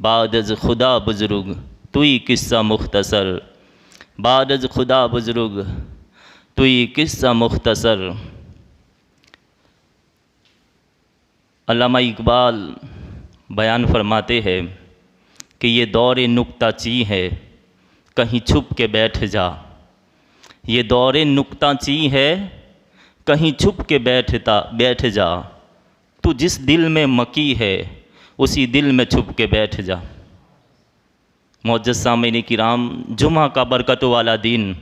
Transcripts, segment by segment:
बाद अज़ खुदा बुज़ुर्ग तुई किस्सा मुख्तसर, बाद अज़ खुदा बुज़ुर्ग तुई किस्सा मुख्तसर। अल्लामा इकबाल बयान फरमाते हैं कि ये दौरे नुक्ताची है, कहीं छुप के बैठ जा। ये दौरे नुक्ताची है, कहीं छुप के बैठ जा। तू जिस दिल में मकी है उसी दिल में छुप के बैठ जा। मुअज़्ज़ज़ सामीन किराम, जुमा का बरकतों वाला दिन,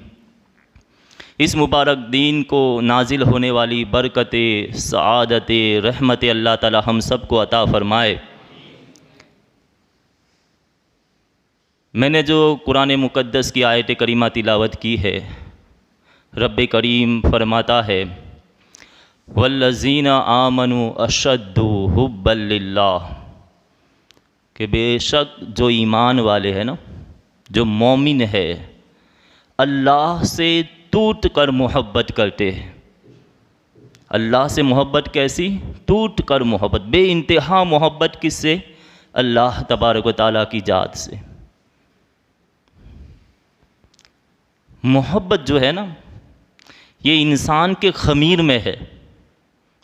इस मुबारक दीन को नाजिल होने वाली बरकतें, सआदतें, रहमत अल्लाह ताला हम सब को अता फ़रमाए। मैंने जो कुरान मुक़द्दस की आयत करीमा तिलावत की है, रब्बे करीम फरमाता है वल्लज़ीना आमनु अशद्दु हुब्बन लिल्लाह, कि बेशक जो ईमान वाले हैं ना, जो मोमिन है, अल्लाह से टूट कर मोहब्बत करते हैं। अल्लाह से मोहब्बत कैसी? टूट कर मोहब्बत, बे इंतहा मोहब्बत किससे? अल्लाह तबारक व तआला की ज़ात से। मोहब्बत जो है ना, ये इंसान के ख़मीर में है।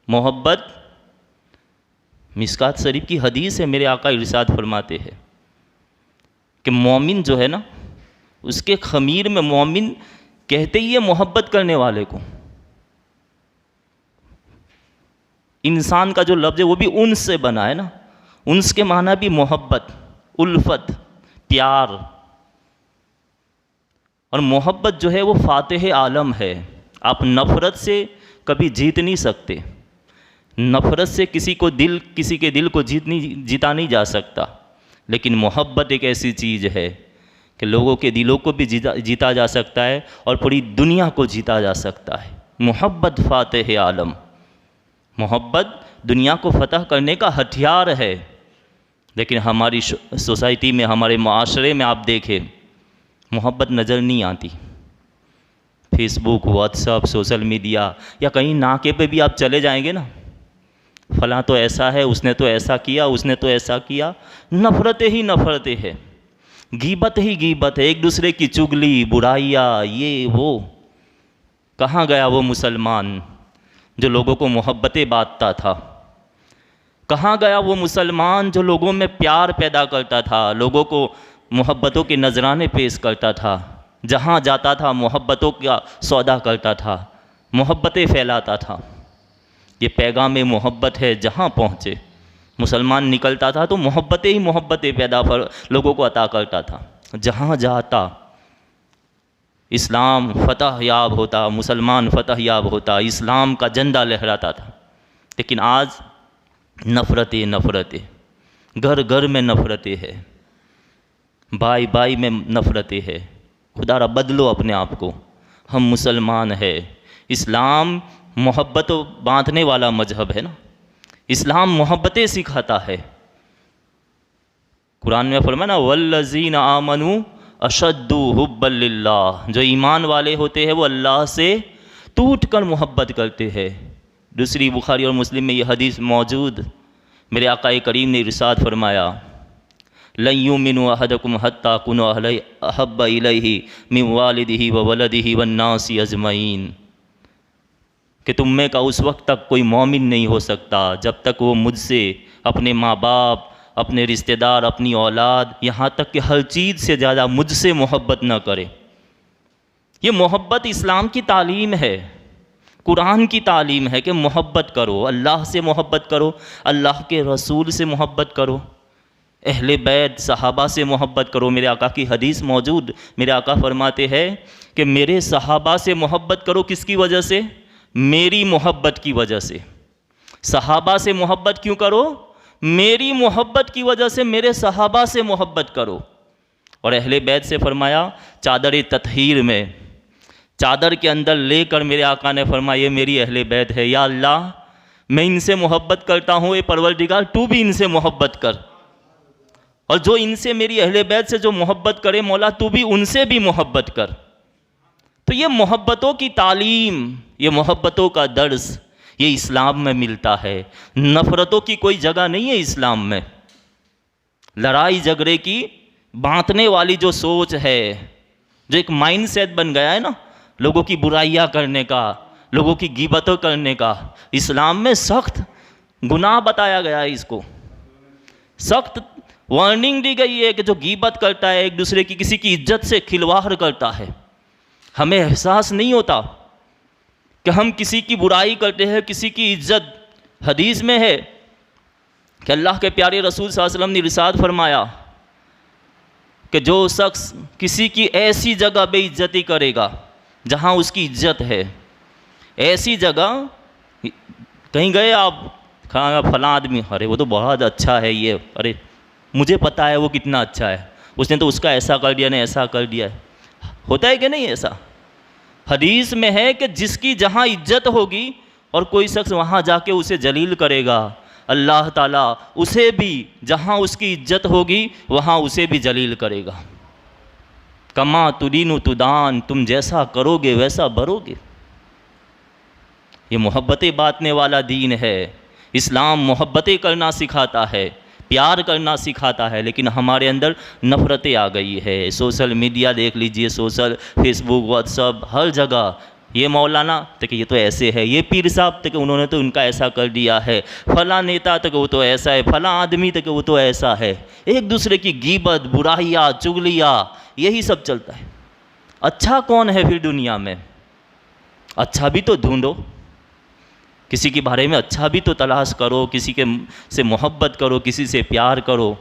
मोहब्बत, मिस्कात शरीफ की हदीस है, मेरे आका इरशाद फरमाते हैं कि मोमिन जो है ना, उसके ख़मीर में, मोमिन कहते ही है मोहब्बत करने वाले को। इंसान का जो लफ्ज़ है वो भी उन्स से बना है ना, उन्स के माना भी मोहब्बत, उल्फत, प्यार। और मोहब्बत जो है वो फातिह आलम है। आप नफ़रत से कभी जीत नहीं सकते। नफ़रत से किसी के दिल को जीता नहीं जा सकता। लेकिन मोहब्बत एक ऐसी चीज़ है कि लोगों के दिलों को भी जीता जा सकता है और पूरी दुनिया को जीता जा सकता है। मोहब्बत फातिह आलम, मोहब्बत दुनिया को फ़तह करने का हथियार है। लेकिन हमारी सोसाइटी में, हमारे माशरे में आप देखें, मोहब्बत नज़र नहीं आती। फेसबुक, व्हाट्सअप, सोशल मीडिया या कहीं नाके पे भी आप चले जाएंगे ना, फलां तो ऐसा है, उसने तो ऐसा किया, उसने तो ऐसा किया, नफ़रतें ही नफ़रतें है, गीबत ही गीबत है, एक दूसरे की चुगली, बुराइयाँ, ये वो। कहाँ गया वो मुसलमान जो लोगों को मोहब्बतें बांटता था? कहाँ गया वो मुसलमान जो लोगों में प्यार पैदा करता था, लोगों को मोहब्बतों के नजराने पेश करता था? जहाँ जाता था मोहब्बतों का सौदा करता था, मोहब्बतें फैलाता था। ये पैगाम मोहब्बत है, जहाँ पहुँचे मुसलमान निकलता था तो मोहब्बतें ही मोहब्बतें पैदा लोगों को अता करता था। जहाँ जाता इस्लाम फ़तह याब होता, मुसलमान फ़तह याब होता, इस्लाम का झंडा लहराता था। लेकिन आज नफ़रतें नफ़रतें, घर घर में नफ़रतें है, भाई भाई में नफ़रतें है। खुदा बदलो अपने आप को। हम मुसलमान है। इस्लाम मोहब्बत बांधने वाला मजहब है ना, इस्लाम मोहब्बतें सिखाता है। कुरान में फरमाया ना, वल्लज़ीना आमनु अशद्दु हुब्बन लिल्लाह, जो ईमान वाले होते हैं वो अल्लाह से टूट कर मोहब्बत करते हैं। दूसरी बुखारी और मुस्लिम में ये हदीस मौजूद, मेरे आका करीम ने इरशाद फरमाया, लन युमिनु अहदकुम हत्ता कुनु अहब्बा इलैहि मिन वालिदिही व वलदिही वन्नासी अजमईन, कि तुम में का उस वक्त तक कोई मोमिन नहीं हो सकता जब तक वो मुझसे, अपने माँ बाप, अपने रिश्तेदार, अपनी औलाद, यहाँ तक कि हर चीज़ से ज़्यादा मुझसे मोहब्बत न करे। ये मोहब्बत इस्लाम की तालीम है, कुरान की तालीम है कि मोहब्बत करो, अल्लाह से मोहब्बत करो, अल्लाह के रसूल से मोहब्बत करो, अहले बैत सहाबा से मोहब्बत करो। मेरे आका की हदीस मौजूद, मेरे आका फरमाते हैं कि मेरे सहाबा से मोहब्बत करो। किसकी वजह से? मेरी मोहब्बत की वजह से। सहाबा से मोहब्बत क्यों करो? मेरी मोहब्बत की वजह से मेरे सहाबा से मोहब्बत करो। और अहले बैत से फरमाया, चादर ततहीर में, चादर के अंदर लेकर मेरे आका ने फरमाया, ये मेरी अहले बैत है, या अल्लाह मैं इनसे मोहब्बत करता हूँ, ये परवरदिगार तू भी इनसे मोहब्बत कर, और जो इनसे, मेरी अहले बैत से जो मोहब्बत करे मौला, तू भी उनसे भी मोहब्बत कर। तो ये मोहब्बतों की तालीम, ये मोहब्बतों का दर्स, ये इस्लाम में मिलता है। नफ़रतों की कोई जगह नहीं है इस्लाम में। लड़ाई झगड़े की बांटने वाली जो सोच है, जो एक माइंडसेट बन गया है ना, लोगों की बुराइयां करने का, लोगों की गीबतें करने का, इस्लाम में सख्त गुनाह बताया गया है। इसको सख्त वार्निंग दी गई है कि जो गीबत करता है, एक दूसरे की किसी की इज्जत से खिलवाड़ करता है, हमें एहसास नहीं होता कि हम किसी की बुराई करते हैं, किसी की इज्जत। हदीस में है कि अल्लाह के प्यारे रसूल सल्लल्लाहु अलैहि वसल्लम ने इरशाद फरमाया कि जो शख्स किसी की ऐसी जगह बेइज्जती करेगा जहाँ उसकी इज्जत है, ऐसी जगह, कहीं गए आप, खाना फला आदमी, अरे वो तो बहुत अच्छा है ये, अरे मुझे पता है वो कितना अच्छा है, उसने तो उसका ऐसा कर दिया, ने ऐसा कर दिया है। होता है कि नहीं ऐसा? हदीस में है कि जिसकी जहाँ इज्जत होगी और कोई शख्स वहाँ जाके उसे जलील करेगा, अल्लाह ताला उसे भी जहाँ उसकी इज्जत होगी वहाँ उसे भी जलील करेगा। कमा तुदीनु तुदान, तुम जैसा करोगे वैसा भरोगे। ये मोहब्बतें बांटने वाला दीन है। इस्लाम मोहब्बतें करना सिखाता है, प्यार करना सिखाता है, लेकिन हमारे अंदर नफ़रतें आ गई है। सोशल मीडिया देख लीजिए, सोशल फेसबुक व्हाट्सअप हर जगह, ये मौलाना तक ये तो ऐसे है, ये पीर साहब तक उन्होंने तो उनका ऐसा कर दिया है, फला नेता तक वो तो ऐसा है, फला आदमी तक वो तो ऐसा है। एक दूसरे की गीबत, बुराइयाँ, चुगलियाँ, यही सब चलता है। अच्छा कौन है फिर दुनिया में? अच्छा भी तो ढूंढो, किसी के बारे में अच्छा भी तो तलाश करो, किसी के से मोहब्बत करो, किसी से प्यार करो,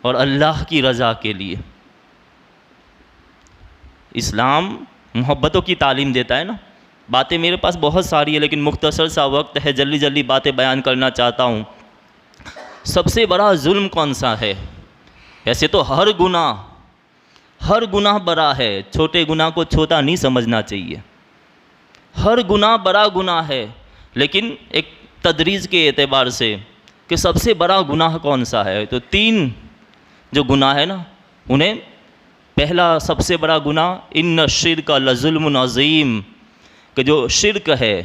और अल्लाह की रज़ा के लिए। इस्लाम मोहब्बतों की तालीम देता है ना। बातें मेरे पास बहुत सारी है, लेकिन मुख्तसर सा वक्त है, जल्दी जल्दी बातें बयान करना चाहता हूँ। सबसे बड़ा जुल्म कौन सा है? ऐसे तो हर गुनाह बड़ा है, छोटे गुनाह को छोटा नहीं समझना चाहिए। हर गुनाह बड़ा गुनाह है, लेकिन एक तदरीज के एतबार से कि सबसे बड़ा गुनाह कौन सा है, तो 3 जो गुनाह है ना, उन्हें पहला सबसे बड़ा गुनाह इन्न शिर्क लज़ुल्मुन अज़ीम, कि जो शिर्क है,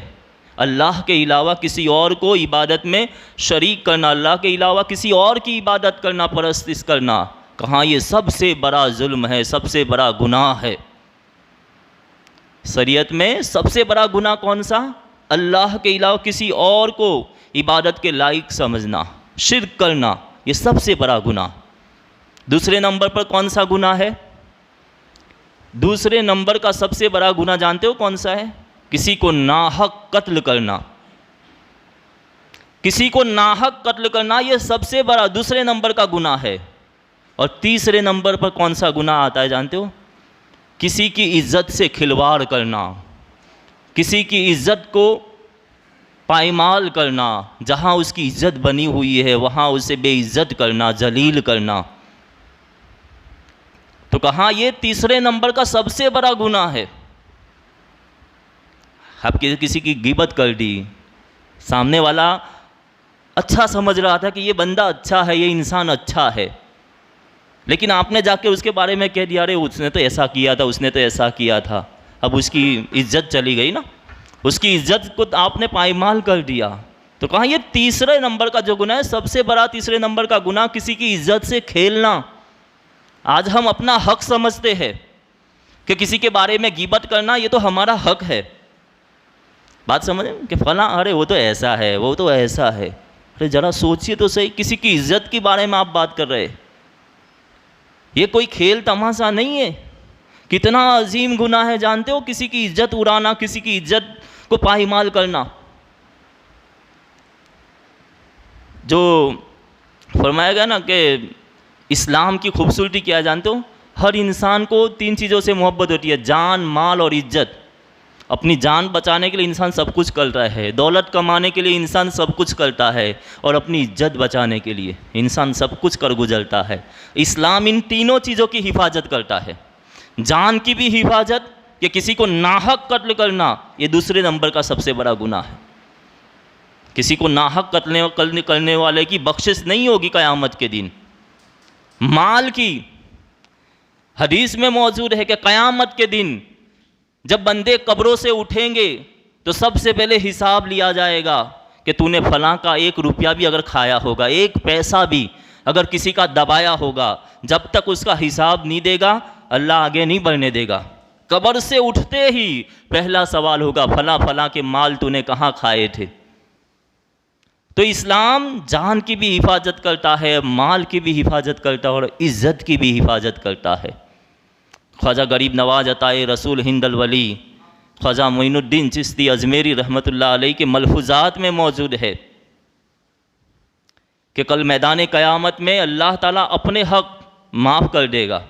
अल्लाह के अलावा किसी और को इबादत में शरीक करना, अल्लाह के अलावा किसी और की इबादत करना, परस्तिश करना, कहाँ ये सबसे बड़ा जुल्म है, सबसे बड़ा गुनाह है। शरीयत में सबसे बड़ा गुनाह कौन सा? अल्लाह के अलावा किसी और को इबादत के लायक समझना, शिर्क करना, ये सबसे बड़ा गुनाह। दूसरे नंबर पर कौन सा गुनाह है? दूसरे नंबर का सबसे बड़ा गुनाह जानते हो कौन सा है? किसी को नाहक कत्ल करना। किसी को नाहक कत्ल करना ये सबसे बड़ा दूसरे नंबर का गुनाह है। और तीसरे नंबर पर कौन सा गुनाह आता है जानते हो? किसी की इज्जत से खिलवाड़ करना, किसी की इज्जत को पायमाल करना, जहाँ उसकी इज्जत बनी हुई है वहाँ उसे बेइज्जत करना, जलील करना। तो कहाँ ये तीसरे नंबर का सबसे बड़ा गुनाह है। आप किसी की गिबत कर दी, सामने वाला अच्छा समझ रहा था कि ये बंदा अच्छा है, ये इंसान अच्छा है, लेकिन आपने जाके उसके बारे में कह दिया, अरे उसने तो ऐसा किया था, उसने तो ऐसा किया था। अब उसकी इज्जत चली गई ना, उसकी इज्जत को आपने पायमाल कर दिया। तो कहाँ ये तीसरे नंबर का जो गुनाह है, सबसे बड़ा तीसरे नंबर का गुनाह, किसी की इज्जत से खेलना। आज हम अपना हक समझते हैं कि किसी के बारे में गिबत करना ये तो हमारा हक है। बात समझें कि फला, अरे वो तो ऐसा है, वो तो ऐसा है। अरे ज़रा सोचिए तो सही, किसी की इज्जत के बारे में आप बात कर रहे हैं। ये कोई खेल तमाशा नहीं है। कितना अजीम गुनाह है जानते हो? किसी की इज्जत उड़ाना, किसी की इज्जत को पायमाल करना। जो फरमाया गया ना कि इस्लाम की खूबसूरती क्या है जानते हो? हर इंसान को 3 चीज़ों से मोहब्बत होती है, जान, माल और इज्जत। अपनी जान बचाने के लिए इंसान सब कुछ करता है, दौलत कमाने के लिए इंसान सब कुछ करता है, और अपनी इज्जत बचाने के लिए इंसान सब कुछ कर गुजरता है। इस्लाम इन तीनों चीज़ों की हिफाजत करता है। जान की भी हिफाजत, कि किसी को नाहक कत्ल करना ये दूसरे नंबर का सबसे बड़ा गुनाह है। किसी को नाहक कत्ल करने वाले की बख्शिश नहीं होगी क़यामत के दिन। माल की हदीस में मौजूद है कि क़यामत के दिन जब बंदे कब्रों से उठेंगे तो सबसे पहले हिसाब लिया जाएगा कि तूने फलां का 1 रुपया भी अगर खाया होगा, 1 पैसा भी अगर किसी का दबाया होगा, जब तक उसका हिसाब नहीं देगा अल्लाह आगे नहीं बढ़ने देगा। कब्र से उठते ही पहला सवाल होगा, फला फला के माल तूने कहाँ खाए थे। तो इस्लाम जान की भी हिफाजत करता है, माल की भी हिफाजत करता है और इज़्ज़त की भी हिफाजत करता है। ख्वाजा गरीब नवाज अताए रसूल हिंदल वली ख्वाजा मोइनुद्दीन चिश्ती अजमेरी रहमतुल्लाह अलैह के मलफूज़ात में मौजूद है कि कल मैदान क़यामत में अल्लाह ताला अपने हक़ माफ़ कर देगा।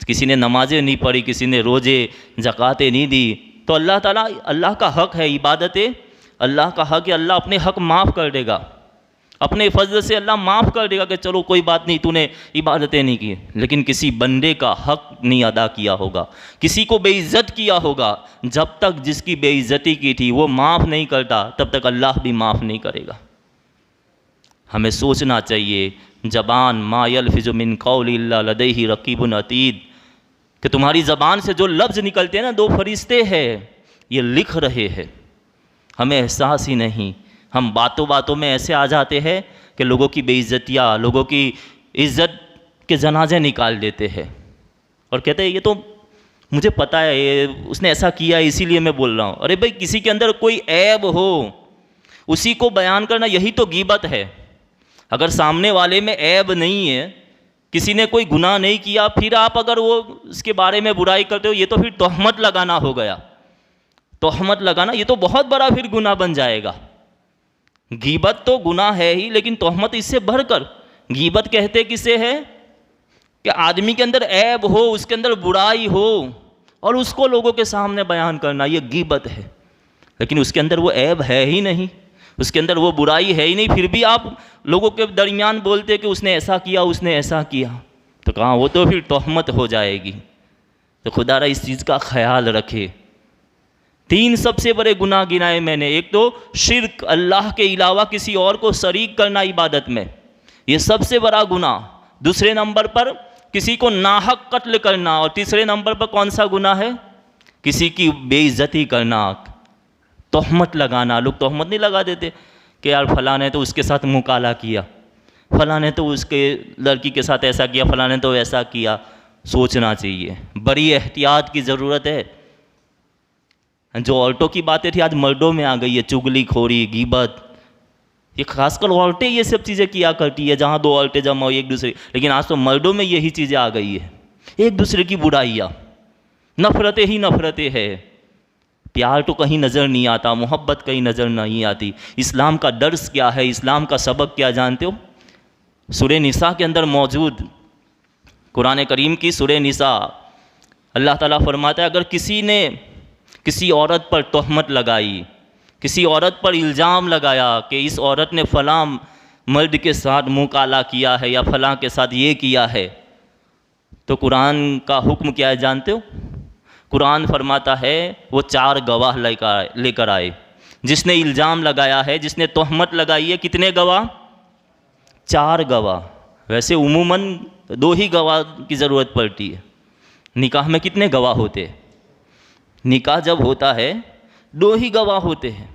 किसी ने नमाजें नहीं पढ़ी, किसी ने रोज़े ज़कातें नहीं दी, तो अल्लाह ताला, अल्लाह का हक़ है, इबादतें अल्लाह का हक़ है, अल्लाह अपने हक़ माफ़ कर देगा, अपने फजल से अल्लाह माफ़ कर देगा कि चलो कोई बात नहीं, तूने इबादतें नहीं की। लेकिन किसी बंदे का हक़ नहीं अदा किया होगा, किसी को बेइज्जत किया होगा, जब तक जिसकी बेइज्जती की थी वो माफ़ नहीं करता तब तक अल्लाह भी माफ़ नहीं करेगा। हमें सोचना चाहिए, ज़बान मा यल्फ़िज़ु मिन क़ौलिन इल्ला लदैहि रक़ीबुन अतीद, कि तुम्हारी ज़बान से जो लफ्ज़ निकलते हैं ना, दो फरिश्ते हैं ये लिख रहे हैं। हमें एहसास ही नहीं, हम बातों बातों में ऐसे आ जाते हैं कि लोगों की बेइज्जतियाँ, लोगों की इज़्ज़त के जनाजे निकाल देते हैं और कहते हैं ये तो मुझे पता है, ये उसने ऐसा किया है इसीलिए मैं बोल रहा हूँ। अरे भाई, किसी के अंदर कोई ऐब हो उसी को बयान करना, यही तो गीबत है। अगर सामने वाले में ऐब नहीं है, किसी ने कोई गुनाह नहीं किया, फिर आप अगर वो उसके बारे में बुराई करते हो, ये तो फिर तोहमत लगाना हो गया। तोहमत लगाना ये तो बहुत बड़ा फिर गुनाह बन जाएगा। गीबत तो गुनाह है ही, लेकिन तोहमत इससे बढ़कर। गीबत कहते किसे है कि आदमी के अंदर ऐब हो, उसके अंदर बुराई हो और उसको लोगों के सामने बयान करना, ये गीबत है। लेकिन उसके अंदर वो ऐब है ही नहीं, उसके अंदर वो बुराई है ही नहीं, फिर भी आप लोगों के दरमियान बोलते कि उसने ऐसा किया, उसने ऐसा किया, तो कहाँ, वो तो फिर तोहमत हो जाएगी। तो खुदारा इस चीज़ का ख्याल रखे। 3 सबसे बड़े गुनाह गिनाए मैंने। एक तो शिर्क, अल्लाह के अलावा किसी और को शरीक करना इबादत में, ये सबसे बड़ा गुनाह। दूसरे नंबर पर किसी को नाहक कत्ल करना, और तीसरे नंबर पर कौन सा गुनाह है, किसी की बेइज्जती करना, तोहमत लगाना। लोग तोहमत नहीं लगा देते कि यार फलां ने तो उसके साथ मुकाला किया, फलां ने तो उसके लड़की के साथ ऐसा किया, फलां ने तो ऐसा किया। सोचना चाहिए, बड़ी एहतियात की ज़रूरत है। जो औरतों की बातें थी आज मर्दों में आ गई है, चुगलीखोरी, गीबत, ये खासकर औरतें ये सब चीज़ें किया करती है, जहाँ 2 औरतें जमा हो एक दूसरे। लेकिन आज तो मर्दों में यही चीज़ें आ गई है, एक दूसरे की बुराइयाँ, नफ़रतें ही नफ़रतें है। प्यार तो कहीं नज़र नहीं आता, मोहब्बत कहीं नज़र नहीं आती। इस्लाम का दर्स क्या है, इस्लाम का सबक क्या जानते हो? सूरह निसा के अंदर मौजूद, कुरान करीम की सूरह निसा, अल्लाह ताला फरमाता है, अगर किसी ने किसी औरत पर तोहमत लगाई, किसी औरत पर इल्ज़ाम लगाया कि इस औरत ने फ़लाँ मर्द के साथ मुँह काला किया है या फ़लाँ के साथ ये किया है, तो कुरान का हुक्म क्या है जानते हो? कुरान फरमाता है वो 4 गवाह लेकर आए। जिसने इल्ज़ाम लगाया है, जिसने तोहमत लगाई है, कितने गवाह? 4 गवाह। वैसे उमूमन 2 ही गवाह की ज़रूरत पड़ती है। निकाह में कितने गवाह होते हैं? निकाह जब होता है 2 ही गवाह होते हैं,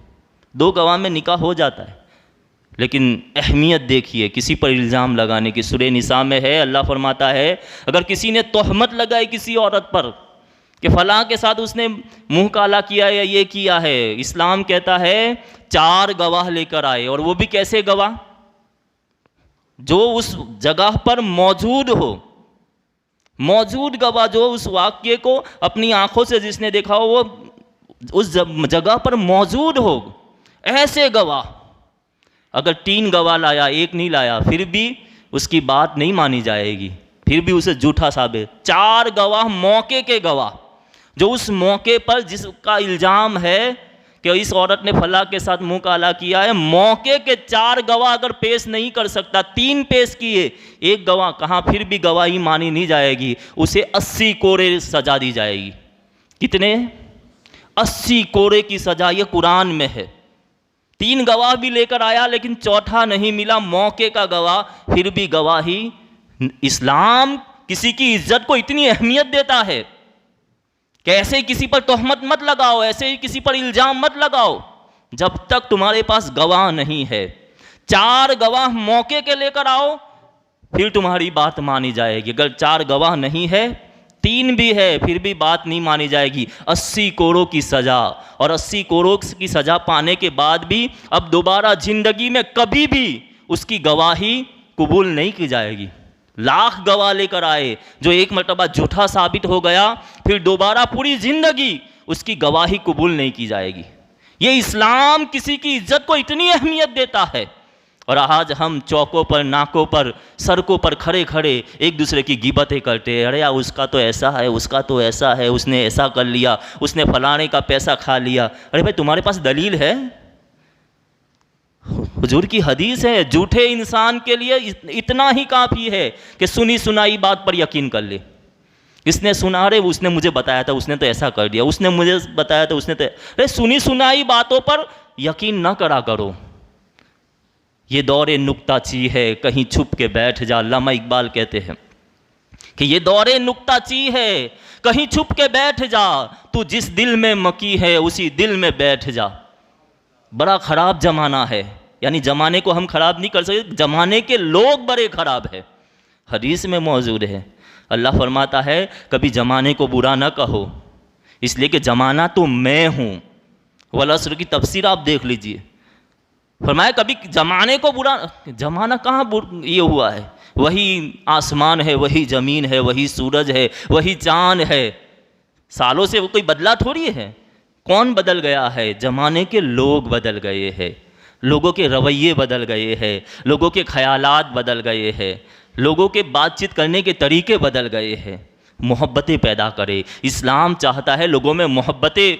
2 गवाह में निकाह हो जाता है। लेकिन अहमियत देखिए किसी पर इल्ज़ाम लगाने की। सूरह निसा में है, अल्लाह फरमाता है अगर किसी ने तोहमत लगाई किसी औरत पर कि फ़लाँ के साथ उसने मुँह काला किया या ये किया है, इस्लाम कहता है 4 गवाह लेकर आए। और वो भी कैसे गवाह? जो उस जगह पर मौजूद हो, मौजूद गवाह, जो उस वाक़ये को अपनी आँखों से जिसने देखा हो, वो उस जगह पर मौजूद हो। ऐसे गवाह, अगर 3 गवाह लाया, 1 नहीं लाया, फिर भी उसकी बात नहीं मानी जाएगी, फिर भी उसे झूठा साबित। 4 गवाह, मौके के गवाह, जो उस मौके पर जिसका इल्ज़ाम है कि इस औरत ने फला के साथ मुँह काला किया है, मौके के 4 गवाह अगर पेश नहीं कर सकता, 3 पेश किए, 1 गवाह कहाँ, फिर भी गवाही मानी नहीं जाएगी, उसे 80 कोड़े सजा दी जाएगी। कितने? 80 कोड़े की सजा, ये कुरान में है। 3 गवाह भी लेकर आया लेकिन चौथा नहीं मिला, मौके का गवाह, फिर भी गवाही। इस्लाम किसी की इज्जत को इतनी अहमियत देता है कि ऐसे ही किसी पर तोहमत मत लगाओ, ऐसे ही किसी पर इल्ज़ाम मत लगाओ जब तक तुम्हारे पास गवाह नहीं है। 4 गवाह मौके के लेकर आओ, फिर तुम्हारी बात मानी जाएगी। अगर 4 गवाह नहीं है, 3 भी है, फिर भी बात नहीं मानी जाएगी। 80 कोड़ों की सज़ा, और 80 कोड़ों की सज़ा पाने के बाद भी अब दोबारा ज़िंदगी में कभी भी उसकी गवाही कबूल नहीं की जाएगी। लाख गवाह लेकर आए, जो एक मर्तबा झूठा साबित हो गया, फिर दोबारा पूरी ज़िंदगी उसकी गवाही कबूल नहीं की जाएगी। ये इस्लाम किसी की इज्जत को इतनी अहमियत देता है, और आज हम चौकों पर, नाकों पर, सड़कों पर खड़े खड़े एक दूसरे की गिबतें करते हैं। अरे यार उसका तो ऐसा है, उसका तो ऐसा है, उसने ऐसा कर लिया, उसने फलाने का पैसा खा लिया। अरे भाई तुम्हारे पास दलील है? हुजूर की हदीस है, झूठे इंसान के लिए इतना ही काफ़ी है कि सुनी सुनाई बात पर यकीन कर ले। इसने सुना, अरे उसने मुझे बताया था, उसने तो ऐसा कर दिया, उसने मुझे बताया था, उसने तो, अरे सुनी सुनाई बातों पर यकीन ना करा करो। ये दौरे नुक्ताची है, कहीं छुप के बैठ जा। अल्लामा इकबाल कहते हैं कि ये दौरे नुक्ताची है, कहीं छुप के बैठ जा, तू जिस दिल में मकी है उसी दिल में बैठ जा। बड़ा ख़राब ज़माना है, यानी ज़माने को हम ख़राब नहीं कर सकते, ज़माने के लोग बड़े ख़राब है। हदीस में मौजूद है, अल्लाह फरमाता है कभी ज़माने को बुरा ना कहो, इसलिए कि ज़माना तो मैं हूँ। वल असर की तफसीर आप देख लीजिए, फरमाया कभी ज़माने को बुरा, ज़माना कहाँ ये हुआ है? वही आसमान है, वही ज़मीन है, वही सूरज है, वही चाँद है, सालों से वो कोई बदला थोड़ी है। कौन बदल गया है? ज़माने के लोग बदल गए हैं, लोगों के रवैये बदल गए हैं, लोगों के ख्यालात बदल गए हैं, लोगों के बातचीत करने के तरीके बदल गए हैं। मोहब्बतें पैदा करे। इस्लाम चाहता है लोगों में मोहब्बतें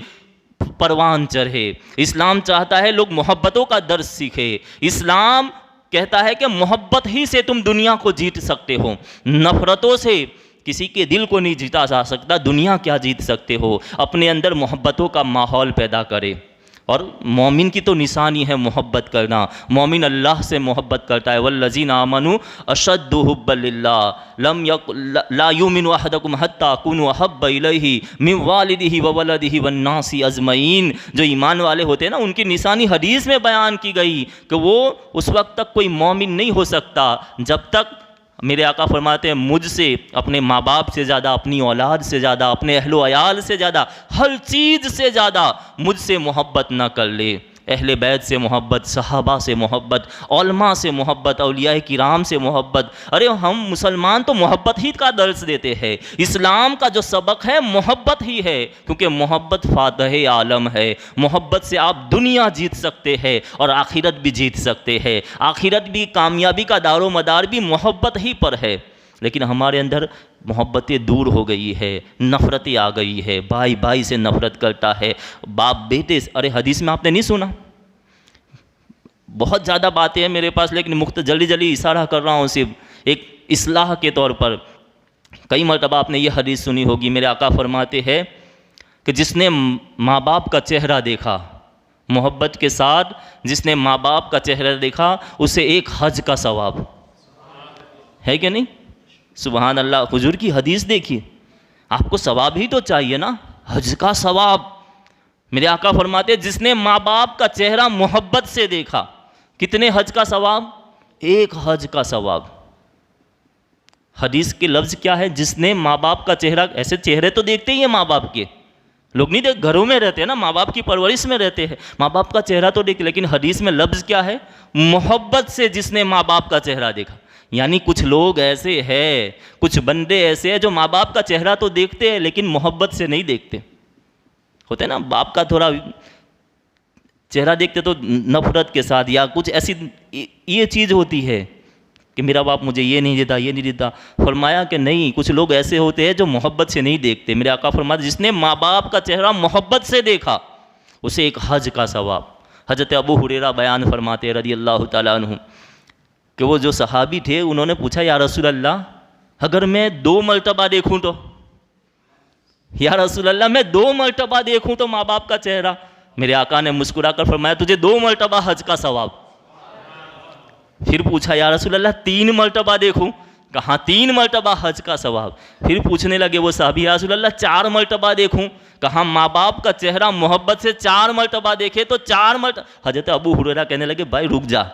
परवान चढ़े। इस्लाम चाहता है लोग मोहब्बतों का दर्स सीखे। इस्लाम कहता है कि मोहब्बत ही से तुम दुनिया को जीत सकते हो, नफ़रतों से किसी के दिल को नहीं जीता जा सकता। दुनिया क्या जीत सकते हो? अपने अंदर मोहब्बतों का माहौल पैदा करे। और मोमिन की तो निशानी है मोहब्बत करना। मोमिन अल्लाह से मोहब्बत करता है। वल्लज़ीना आमनू अशद्दु हुब्बन लिल्लाह लम ला युमिनु अहदकुम हत्ता कुनु अहब्बा इलैहि मिन वालिदिही व वलदिही वन्नासी अजमईन। जो ईमान वाले होते हैं ना, उनकी निशानी हदीस में बयान की गई कि वो उस वक्त तक कोई मोमिन नहीं हो सकता जब तक, मेरे आका फरमाते हैं, मुझसे, अपने माँ बाप से ज़्यादा, अपनी औलाद से ज़्यादा, अपने अहलो अयाल से ज़्यादा, हर चीज़ से ज़्यादा मुझसे मोहब्बत ना कर ले। अहले बैत से मोहब्बत, सहाबा से मोहब्बत, उलमा से मोहब्बत, औलिया किराम से मोहब्बत। अरे हम मुसलमान तो मोहब्बत ही का दर्स देते हैं। इस्लाम का जो सबक है मोहब्बत ही है, क्योंकि मोहब्बत फातह आलम है। मोहब्बत से आप दुनिया जीत सकते हैं और आखिरत भी जीत सकते हैं। आखिरत भी, कामयाबी का दारो मदार भी मोहब्बत ही पर है। लेकिन हमारे अंदर मोहब्बतें दूर हो गई है, नफ़रतें आ गई है, भाई भाई से नफ़रत करता है, बाप बेटे। अरे हदीस में आपने नहीं सुना? बहुत ज़्यादा बातें हैं मेरे पास, लेकिन जल्दी जल्दी इशारा कर रहा हूँ सिर्फ एक इस्लाह के तौर पर। कई मरतबा आपने ये हदीस सुनी होगी, मेरे आका फरमाते हैं कि जिसने माँ बाप का चेहरा देखा, मोहब्बत के साथ जिसने माँ बाप का चेहरा देखा, उसे एक हज का सवाब है कि नहीं? सुबहान अल्लाह। हुजूर की हदीस देखिए, आपको सवाब ही तो चाहिए ना, हज का सवाब। मेरे आका फरमाते हैं जिसने माँ बाप का चेहरा मोहब्बत से देखा, कितने हज का सवाब? एक हज का सवाब। हदीस के लफ्ज़ क्या है? जिसने माँ बाप का चेहरा, ऐसे चेहरे तो देखते ही हैं माँ बाप के, लोग नहीं देख, घरों में रहते हैं ना, माँ बाप की परवरिश में रहते हैं, माँ बाप का चेहरा तो देख, लेकिन हदीस में लफ्ज़ क्या है? मोहब्बत से जिसने माँ बाप का चेहरा देखा। यानी कुछ लोग ऐसे हैं, कुछ बंदे ऐसे हैं जो माँ बाप का चेहरा तो देखते हैं लेकिन मोहब्बत से नहीं देखते। होते ना, बाप का थोड़ा चेहरा देखते तो नफरत के साथ, या कुछ ऐसी ये चीज़ होती है कि मेरा बाप मुझे ये नहीं देता, ये नहीं देता। फरमाया कि नहीं, कुछ लोग ऐसे होते हैं जो मोहब्बत से नहीं देखते। मेरे आका फरमाते जिसने माँ बाप का चेहरा मोहब्बत से देखा, उसे एक हज का सवाब। हज़रत अबू हुरैरा बयान फरमाते रज़ी अल्लाह तआला अन्हु कि वो जो सहाबी थे, उन्होंने पूछा, या रसूल अल्लाह, अगर मैं 2 मरतबा देखूं तो? या रसूल अल्लाह, मैं 2 मरतबा देखूं तो माँ बाप का चेहरा? मेरे आका ने मुस्कुरा कर फरमाया, तुझे 2 मरतबा हज का सवाब। फिर पूछा, या रसूल अल्लाह, 3 मरतबा देखूं? कहा 3 मरतबा हज का सवाब। फिर पूछने लगे वो साहबी, या रसूल अल्लाह, 4 मरतबा देखूं? कहा माँ बाप का चेहरा मोहब्बत से 4 मरतबा देखे तो 4 मरतबा। हजरत अबू हुरैरा कहने लगे, भाई रुक जा,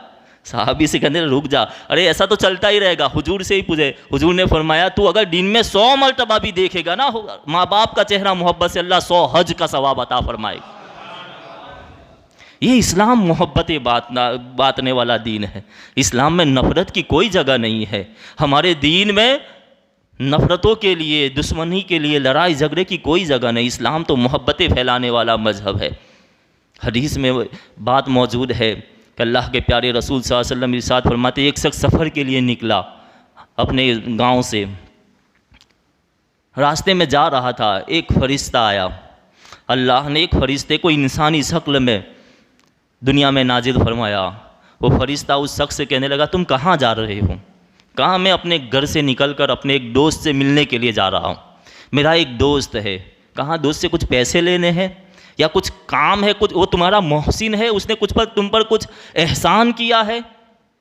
साहबी से कहने रुक जा, अरे ऐसा तो चलता ही रहेगा। हुजूर से ही पूछे, हुजूर ने फरमाया तू अगर दिन में 100 मरतबा भी देखेगा ना माँ बाप का चेहरा मोहब्बत से, अल्लाह 100 हज का सवाब अता फरमाएगा। ये इस्लाम मोहब्बत बांटने वाला दीन है। इस्लाम में नफ़रत की कोई जगह नहीं है। हमारे दीन में नफ़रतों के लिए, दुश्मनी के लिए, लड़ाई झगड़े की कोई जगह नहीं। इस्लाम तो मोहब्बतें फैलाने वाला मजहब है। हदीस में बात मौजूद है कि अल्लाह के प्यारे रसूल सल्लल्लाहु अलैहि वसल्लम इरशाद फरमाते, एक शख्स सफ़र के लिए निकला अपने गांव से, रास्ते में जा रहा था, एक फरिश्ता आया। अल्लाह ने एक फरिश्ते को इंसानी शक्ल में दुनिया में नाजिल फरमाया। वो फरिश्ता उस शख्स से कहने लगा, तुम कहाँ जा रहे हो? कहाँ? मैं अपने घर से निकलकर अपने एक दोस्त से मिलने के लिए जा रहा हूँ। मेरा एक दोस्त है। कहाँ? दोस्त से कुछ पैसे लेने हैं या कुछ काम है, कुछ वो तुम्हारा मोहसिन है, उसने कुछ पर तुम पर कुछ एहसान किया है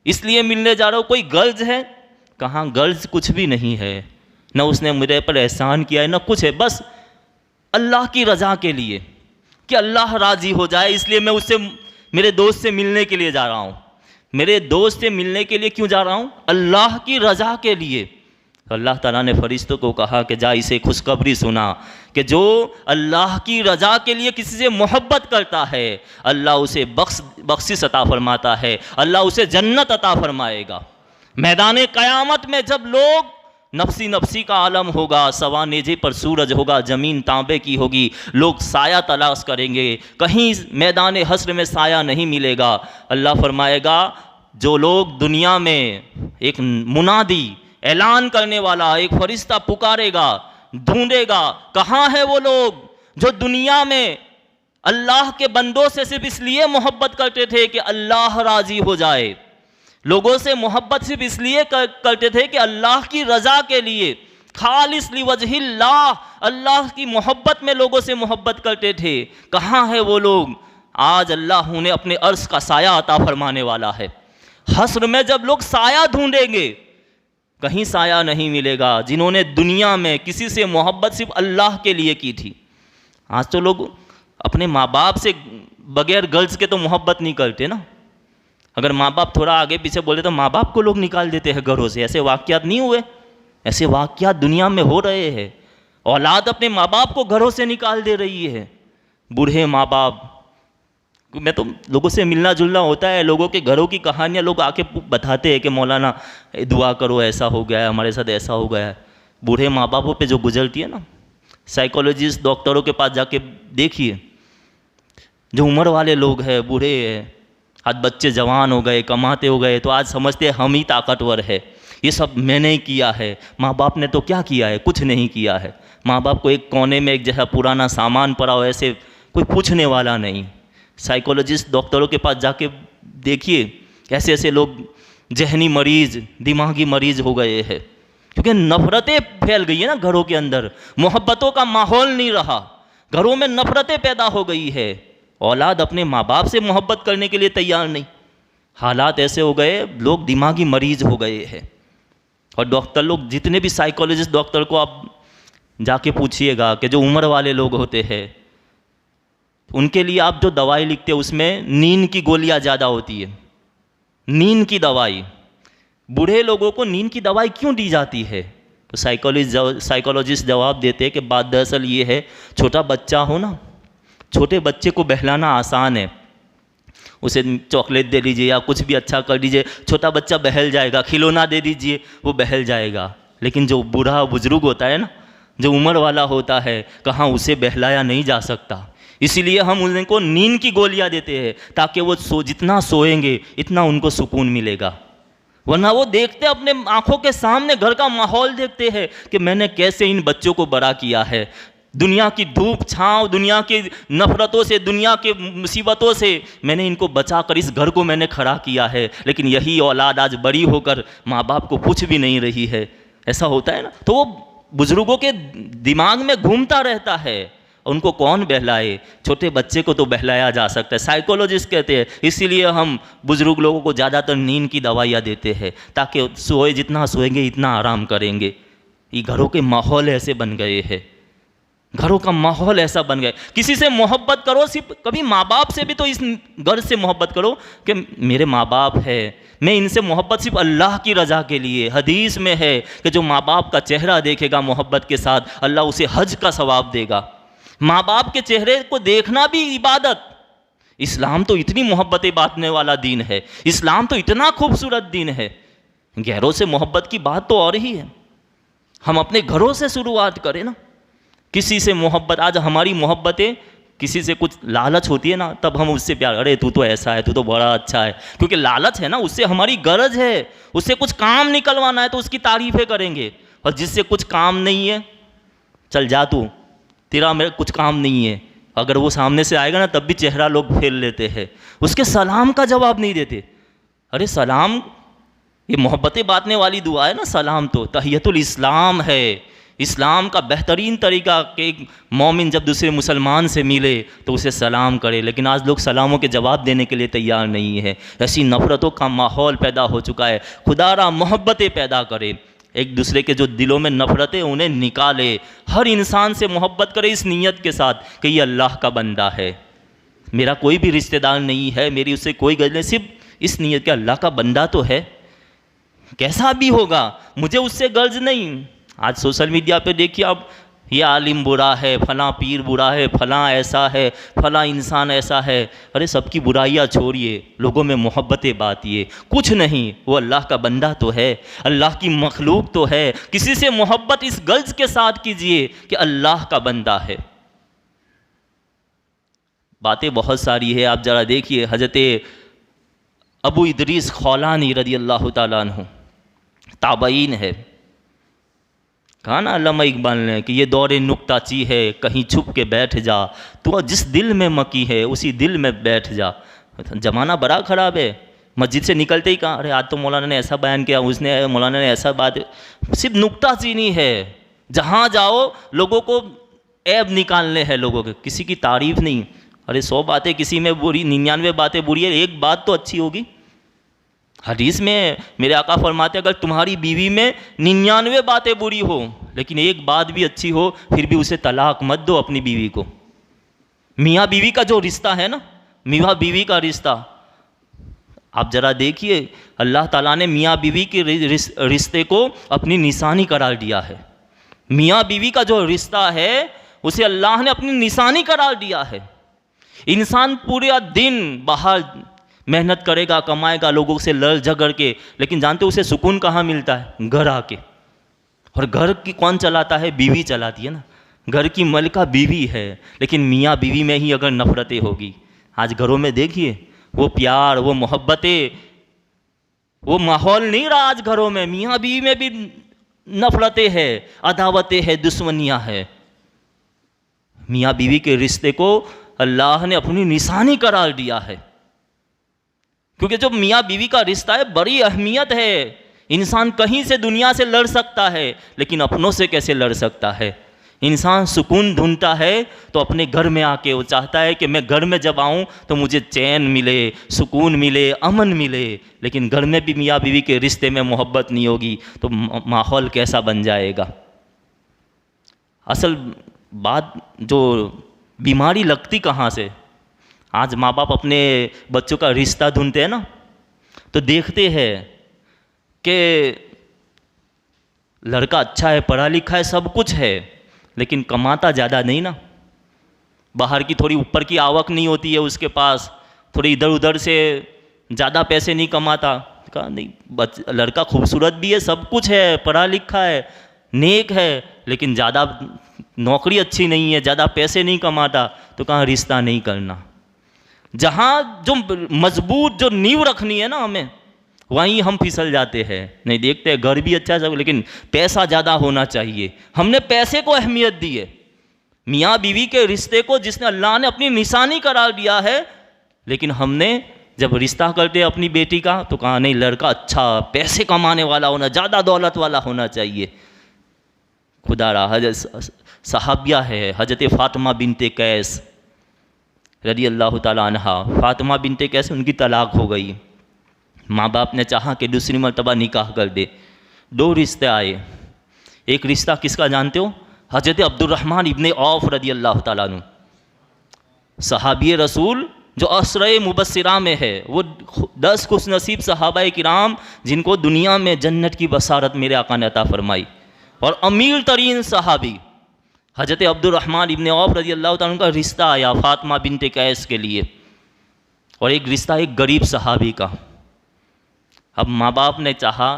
इसलिए मिलने जा रहा हो। कोई गर्ज है? कहाँ? गर्ज कुछ भी नहीं है, न उसने मेरे पर एहसान किया है न कुछ है, बस अल्लाह की रज़ा के लिए कि अल्लाह राज़ी हो जाए इसलिए मैं उससे, मेरे दोस्त से मिलने के लिए जा रहा हूँ। मेरे दोस्त से मिलने के लिए क्यों जा रहा हूँ? अल्लाह की रज़ा के लिए। अल्लाह ताला ने फरिश्तों को कहा कि जा इसे खुशखबरी सुना कि जो अल्लाह की रज़ा के लिए किसी से मोहब्बत करता है, अल्लाह उसे बख्शिश अता फरमाता है, अल्लाह उसे जन्नत अता फरमाएगा। मैदान क़यामत में जब लोग नफसी नफसी का आलम होगा, सवा नेजे पर सूरज होगा, ज़मीन तांबे की होगी, लोग साया तलाश करेंगे, कहीं मैदान हश्र में साया नहीं मिलेगा। अल्लाह फरमाएगा जो लोग दुनिया में, एक मुनादी ऐलान करने वाला एक फरिश्ता पुकारेगा, ढूंढेगा, कहाँ है वो लोग जो दुनिया में अल्लाह के बंदों से सिर्फ इसलिए मोहब्बत करते थे कि अल्लाह राज़ी हो जाए। लोगों से मोहब्बत सिर्फ इसलिए करते थे कि अल्लाह की रज़ा के लिए, खालिस लिवजहिल्लाह, अल्लाह की मोहब्बत में लोगों से मोहब्बत करते थे। कहाँ है वो लोग? आज अल्लाह उन्हें अपने अर्श का साया अता फरमाने वाला है। हश्र में जब लोग साया ढूंढेंगे, कहीं साया नहीं मिलेगा। जिन्होंने दुनिया में किसी से मोहब्बत सिर्फ अल्लाह के लिए की थी, आज तो लोग अपने माँ बाप से बगैर गर्ज के तो मोहब्बत नहीं करते ना। अगर माँ बाप थोड़ा आगे पीछे बोले तो माँ बाप को लोग निकाल देते हैं घरों से। ऐसे वाक़यात नहीं हुए? ऐसे वाक़यात दुनिया में हो रहे हैं। औलाद अपने माँ बाप को घरों से निकाल दे रही है। बूढ़े माँ बाप, मैं तो लोगों से मिलना जुलना होता है, लोगों के घरों की कहानियाँ लोग आके बताते हैं कि मौलाना दुआ करो, ऐसा हो गया है, हमारे साथ ऐसा हो गया है। बूढ़े माँ बापों पे जो गुजरती है ना, साइकोलॉजिस्ट डॉक्टरों के पास जाके देखिए, जो उम्र वाले लोग हैं, बूढ़े हैं, आज बच्चे जवान हो गए, कमाते हो गए, तो आज समझते हैं हम ही ताकतवर है, ये सब मैंने ही किया है। माँ बाप ने तो क्या किया है? कुछ नहीं किया है। माँ बाप को एक कोने में एक जैसा पुराना सामान पड़ा हो, ऐसे कोई पूछने वाला नहीं। साइकोलॉजिस्ट डॉक्टरों के पास जाके देखिए, ऐसे ऐसे लोग जहनी मरीज़, दिमागी मरीज़ हो गए हैं, क्योंकि नफ़रतें फैल गई है ना घरों के अंदर। मोहब्बतों का माहौल नहीं रहा, घरों में नफ़रतें पैदा हो गई है। औलाद अपने माँ बाप से मोहब्बत करने के लिए तैयार नहीं। हालात ऐसे हो गए, लोग दिमागी मरीज़ हो गए हैं। और डॉक्टर लोग, जितने भी साइकोलॉजिस्ट डॉक्टर को आप जाके पूछिएगा कि जो उम्र वाले लोग होते हैं, उनके लिए आप जो दवाई लिखते हैं उसमें नींद की गोलियां ज़्यादा होती है, नींद की दवाई। बूढ़े लोगों को नींद की दवाई क्यों दी जाती है? तो साइकोलॉजिस्ट जवाब देते हैं कि बात दरअसल ये है, छोटा बच्चा हो ना, छोटे बच्चे को बहलाना आसान है, उसे चॉकलेट दे दीजिए या कुछ भी अच्छा कर दीजिए, छोटा बच्चा बहल जाएगा। खिलौना दे दीजिए, वो बहल जाएगा। लेकिन जो बूढ़ा बुजुर्ग होता है ना, जो उम्र वाला होता है, कहाँ उसे बहलाया नहीं जा सकता। इसीलिए हम उनको नींद की गोलियां देते हैं, ताकि वो जितना सोएंगे इतना उनको सुकून मिलेगा। वरना वो देखते अपने आंखों के सामने घर का माहौल देखते हैं कि मैंने कैसे इन बच्चों को बड़ा किया है। दुनिया की धूप छाँव, दुनिया की नफ़रतों से, दुनिया की मुसीबतों से मैंने इनको बचाकर इस घर को मैंने खड़ा किया है। लेकिन यही औलाद आज बड़ी होकर माँ बाप को कुछ भी नहीं रही है। ऐसा होता है ना, तो वो बुज़ुर्गों के दिमाग में घूमता रहता है। उनको कौन बहलाए? छोटे बच्चे को तो बहलाया जा सकता है। साइकोलॉजिस्ट कहते हैं इसीलिए हम बुज़ुर्ग लोगों को ज़्यादातर नींद की दवाइयाँ देते हैं, ताकि सोए, जितना सोएंगे इतना आराम करेंगे। ये घरों के माहौल ऐसे बन गए हैं। घरों का माहौल ऐसा बन गया। किसी से मोहब्बत करो, सिर्फ कभी माँ बाप से भी तो इस गर्ज से मोहब्बत करो कि मेरे माँ बाप है, मैं इनसे मोहब्बत सिर्फ अल्लाह की रज़ा के लिए। हदीस में है कि जो माँ बाप का चेहरा देखेगा मोहब्बत के साथ, अल्लाह उसे हज का सवाब देगा। माँ बाप के चेहरे को देखना भी इबादत। इस्लाम तो इतनी मोहब्बतें बांटने वाला दीन है, इस्लाम तो इतना खूबसूरत दीन है। गैरों से मोहब्बत की बात तो और ही है। हम अपने घरों से शुरुआत करें ना, किसी से मोहब्बत। आज हमारी मोहब्बतें किसी से कुछ लालच होती है ना, तब हम उससे प्यार, अरे तू तो ऐसा है, तू तो बड़ा अच्छा है, क्योंकि लालच है ना, उससे हमारी गरज है, उससे कुछ काम निकलवाना है तो उसकी तारीफ़ें करेंगे। और जिससे कुछ काम नहीं है, चल जा तू, तेरा मेरा कुछ काम नहीं है, अगर वो सामने से आएगा ना तब भी चेहरा लोग फेर लेते हैं, उसके सलाम का जवाब नहीं देते। अरे सलाम ये मोहब्बतें बांटने वाली दुआ है ना, सलाम तो तहियतुल इस्लाम है। इस्लाम का बेहतरीन तरीका कि एक मोमिन जब दूसरे मुसलमान से मिले तो उसे सलाम करे, लेकिन आज लोग सलामों के जवाब देने के लिए तैयार नहीं है। ऐसी नफ़रतों का माहौल पैदा हो चुका है। खुदारा मोहब्बतें पैदा करे, एक दूसरे के जो दिलों में नफ़रतें उन्हें निकाले। हर इंसान से मोहब्बत करे इस नीयत के साथ कि ये अल्लाह का बंदा है, मेरा कोई भी रिश्तेदार नहीं है, मेरी उससे कोई गज़ नहीं, सिर्फ इस नीयत के अल्लाह का बंदा तो है, कैसा भी होगा मुझे उससे गर्ज नहीं। आज सोशल मीडिया पे देखिए आप, ये आलिम बुरा है, फलां पीर बुरा है, फलां ऐसा है, फलां इंसान ऐसा है। अरे सबकी बुराइयाँ छोड़िए, लोगों में मोहब्बतें बांटिए। कुछ नहीं, वो अल्लाह का बंदा तो है, अल्लाह की मखलूक तो है। किसी से मोहब्बत इस गर्ज के साथ कीजिए कि अल्लाह का बंदा है। बातें बहुत सारी है, आप ज़रा देखिए। हज़रत अबू इदरीस खौलानी रज़ी अल्लाह ताला अन्हु ताबईन है। कहा ना अल्लामा इकबाल ने कि ये दौरे नुक्ताची है, कहीं छुप के बैठ जा, तो जिस दिल में मकी है उसी दिल में बैठ जा। ज़माना बड़ा ख़राब है। मस्जिद से निकलते ही कहा, अरे आज तो मौलाना ने ऐसा बयान किया, उसने मौलाना ने ऐसा बात। सिर्फ नुक्ताचीनी है। जहाँ जाओ लोगों को ऐब निकालने हैं, लोगों के, किसी की तारीफ़ नहीं। अरे 100 बातें किसी में बुरी, 99 बातें बुरी है, एक बात तो अच्छी होगी। हदीस में मेरे आका फरमाते अगर तुम्हारी बीवी में 99 बातें बुरी हो लेकिन एक बात भी अच्छी हो, फिर भी उसे तलाक मत दो अपनी बीवी को। मियाँ बीवी का जो रिश्ता है ना, मियाँ बीवी का रिश्ता, आप ज़रा देखिए, अल्लाह ताला ने मियाँ बीवी के रिश्ते को अपनी निशानी करार दिया है। मियाँ बीवी का जो रिश्ता है उसे अल्लाह ने अपनी निशानी करार दिया है। इंसान पूरा दिन बाहर मेहनत करेगा, कमाएगा, लोगों से लड़ झगड़ के, लेकिन जानते उसे सुकून कहाँ मिलता है? घर आके। और घर की कौन चलाता है? बीवी चलाती है ना। घर की मलिका बीवी है, लेकिन मियाँ बीवी में ही अगर नफ़रतें होगी, आज घरों में देखिए वो प्यार, वो मोहब्बतें, वो माहौल नहीं रहा आज घरों में। मियाँ बीवी में भी नफ़रतें हैं, अदावतें हैं, दुश्मनियाँ हैं। मियाँ बीवी के रिश्ते को अल्लाह ने अपनी निशानी करार दिया है, क्योंकि जो मियाँ बीवी का रिश्ता है बड़ी अहमियत है। इंसान कहीं से दुनिया से लड़ सकता है, लेकिन अपनों से कैसे लड़ सकता है? इंसान सुकून ढूंढता है तो अपने घर में आके वो चाहता है कि मैं घर में जब आऊँ तो मुझे चैन मिले, सुकून मिले, अमन मिले। लेकिन घर में भी मियाँ बीवी के रिश्ते में मोहब्बत नहीं होगी तो माहौल कैसा बन जाएगा? असल बात, जो बीमारी लगती कहाँ से? आज माँ बाप अपने बच्चों का रिश्ता ढूंढते हैं ना, तो देखते हैं कि लड़का अच्छा है, पढ़ा लिखा है, सब कुछ है, लेकिन कमाता ज़्यादा नहीं ना। बाहर की थोड़ी ऊपर की आवक नहीं होती है उसके पास, थोड़ी इधर उधर से ज़्यादा पैसे नहीं कमाता। कहा नहीं, लड़का खूबसूरत भी है, सब कुछ है, पढ़ा लिखा है, नेक है, लेकिन ज़्यादा नौकरी अच्छी नहीं है, ज़्यादा पैसे नहीं कमाता, तो कहाँ रिश्ता नहीं करना। जहाँ जो मजबूत जो नींव रखनी है ना हमें, वहीं हम फिसल जाते हैं। नहीं देखते हैं घर भी अच्छा है, लेकिन पैसा ज़्यादा होना चाहिए। हमने पैसे को अहमियत दी है। मियाँ बीवी के रिश्ते को जिसने अल्लाह ने अपनी निशानी करार दिया है, लेकिन हमने जब रिश्ता करते अपनी बेटी का तो कहा नहीं, लड़का अच्छा पैसे कमाने वाला होना, ज़्यादा दौलत वाला होना चाहिए। खुदारा हजरत सहाबिया है, हजरत फ़ातिमा बिनते कैस रज़ी अल्लाह ताला अन्हा। फ़ातिमा बिनते कैस, उनकी तलाक हो गई। माँ बाप ने चाहा कि दूसरी मर्तबा निकाह कर दे। 2 रिश्ते आए। एक रिश्ता किसका जानते हो? हज़रत अब्दुर्रहमान इब्ने औफ रदी अल्लाह ताला अन्हु, सहाबी रसूल जो असरे मुबस्सिरा में है, वो 10 खुशनसीब सहाबाए किराम जिनको दुनिया में जन्नत की बसारत मेरे आका ने अता फरमाई। और अमीर तरीन सहाबी हज़रत अब्दुर्रहमान इब्ने औफ रदी अल्लाह ताला का रिश्ता आया फ़ातिमा बिन्ते कैस के लिए, और एक रिश्ता एक गरीब सहाबी का। अब माँ बाप ने चाहा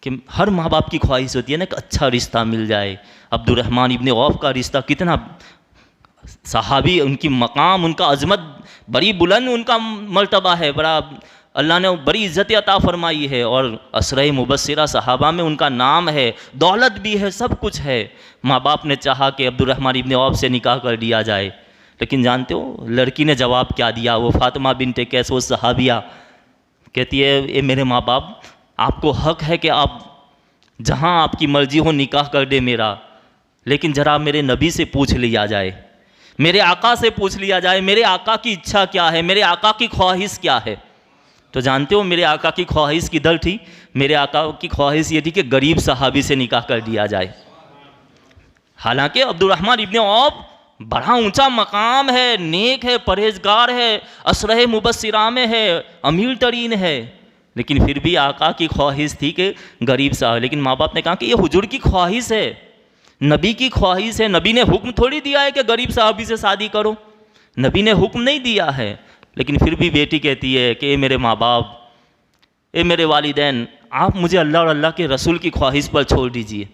कि हर माँ बाप की ख्वाहिश होती है ना कि अच्छा रिश्ता मिल जाए। अब्दुर्रहमान इब्ने औफ का रिश्ता कितना सहाबी, उनकी मकाम, उनका अज़मत बड़ी बुलंद, उनका मर्तबा है, बड़ा अल्लाह ने बड़ी इज़्ज़त अता फरमाई है। और असरे मुबस्सिरा सहाबा में उनका नाम है, दौलत भी है, सब कुछ है। माँ बाप ने चाहा कि अब्दुर्रहमान इब्ने औफ से निकाह कर दिया जाए, लेकिन जानते हो लड़की ने जवाब क्या दिया? वो फ़ातिमा बिन्ते कैस, वो सहाबिया कहती है, ये मेरे माँ बाप, आपको हक़ है कि आप जहाँ आपकी मर्ज़ी हो निकाह कर दे मेरा, लेकिन ज़रा मेरे नबी से पूछ लिया जाए, मेरे आका से पूछ लिया जाए, मेरे आका की इच्छा क्या है, मेरे आका की ख्वाहिश क्या है। तो जानते हो मेरे आका की ख्वाहिश किधर थी? मेरे आका की ख्वाहिश ये थी कि गरीब सहाबी से निकाह कर दिया जाए। हालांकि अब्दुर्रहमान इब्ने औफ बड़ा ऊंचा मकाम है, नेक है, परहेजगार है, असरे मुबस्सिरा में है, अमीर तरीन है, लेकिन फिर भी आका की ख्वाहिश थी कि गरीब साहब। लेकिन माँ बाप ने कहा कि ये हुजूर की ख्वाहिश है, नबी की ख्वाहिश है, नबी ने हुक्म थोड़ी दिया है कि गरीब साहबी से शादी करो, नबी ने हुक्म नहीं दिया है। लेकिन फिर भी बेटी कहती है कि मेरे माँ बाप, ए मेरे वालिदैन, आप मुझे अल्लाह और अल्लाह के रसूल की ख्वाहिश पर छोड़ दीजिए,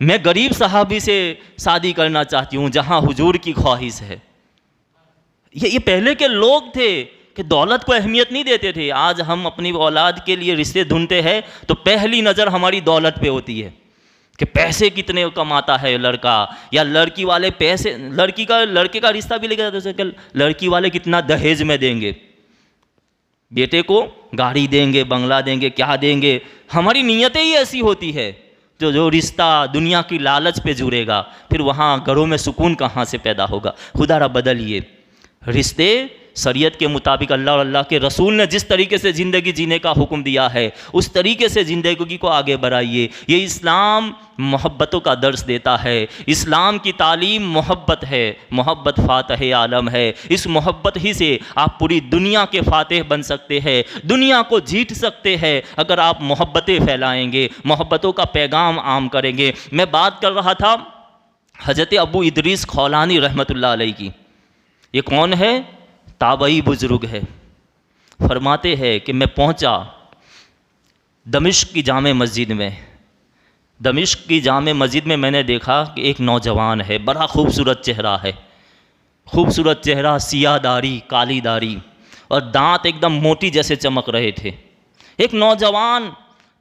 मैं गरीब सहाबी से शादी करना चाहती हूँ जहाँ हुजूर की ख्वाहिश है। ये पहले के लोग थे कि दौलत को अहमियत नहीं देते थे। आज हम अपनी औलाद के लिए रिश्ते ढूंढते हैं तो पहली नज़र हमारी दौलत पे होती है कि पैसे कितने कमाता है लड़का, या लड़की वाले पैसे, लड़के का रिश्ता भी लेके जाते हैं, लड़की वाले कितना दहेज में देंगे, बेटे को गाड़ी देंगे, बंगला देंगे, क्या देंगे। हमारी नीयतें ही ऐसी होती है। तो जो रिश्ता दुनिया की लालच पे जुड़ेगा, फिर वहाँ घरों में सुकून कहाँ से पैदा होगा। खुदा बदलिए रिश्ते शरीयत के मुताबिक, अल्लाह और अल्लाह के रसूल ने जिस तरीके से ज़िंदगी जीने का हुक्म दिया है उस तरीके से ज़िंदगी को आगे बढ़ाइए। ये इस्लाम मोहब्बतों का दर्स देता है। इस्लाम की तालीम मोहब्बत है, मोहब्बत फ़ातिह आलम है। इस मोहब्बत ही से आप पूरी दुनिया के फ़ातिह बन सकते हैं, दुनिया को जीत सकते हैं अगर आप मोहब्बतें फैलाएँगे, मोहब्बतों का पैगाम आम करेंगे। मैं बात कर रहा था हज़रत अबू इदरीस खौलानी रहमतुल्लाह अलैह की। ये कौन है? ताबई बुज़ुर्ग है। फरमाते हैं कि मैं पहुंचा दमिश्क की जामे मस्जिद में। दमिश्क की जामे मस्जिद में मैंने देखा कि एक नौजवान है, बड़ा खूबसूरत चेहरा है, खूबसूरत चेहरा, सियाह दाढ़ी, काली दाढ़ी, और दांत एकदम मोती जैसे चमक रहे थे। एक नौजवान,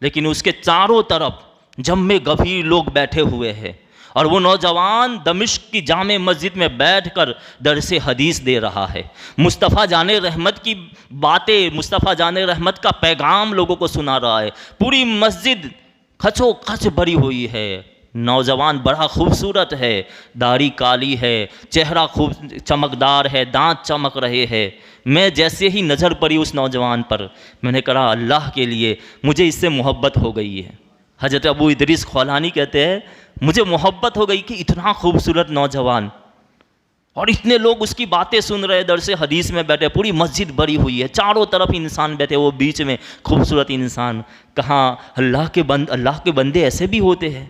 लेकिन उसके चारों तरफ जम्मे गंभीर लोग बैठे हुए हैं, और वो नौजवान दमिश्क की जामे मस्जिद में बैठकर दरसे हदीस दे रहा है। मुस्तफ़ा जाने रहमत की बातें, मुस्तफ़ा जाने रहमत का पैगाम लोगों को सुना रहा है। पूरी मस्जिद खचो खच भरी हुई है। नौजवान बड़ा खूबसूरत है, दाढ़ी काली है, चेहरा खूब चमकदार है, दांत चमक रहे हैं। मैं जैसे ही नज़र पड़ी उस नौजवान पर, मैंने कहा अल्लाह के लिए मुझे इससे मोहब्बत हो गई है। हज़रत अबू इदरीस खौलानी कहते हैं मुझे मोहब्बत हो गई कि इतना खूबसूरत नौजवान, और इतने लोग उसकी बातें सुन रहे, दरसे हदीस में बैठे, पूरी मस्जिद भरी हुई है, चारों तरफ इंसान बैठे, वो बीच में खूबसूरत इंसान। कहाँ अल्लाह के बंदे ऐसे भी होते हैं।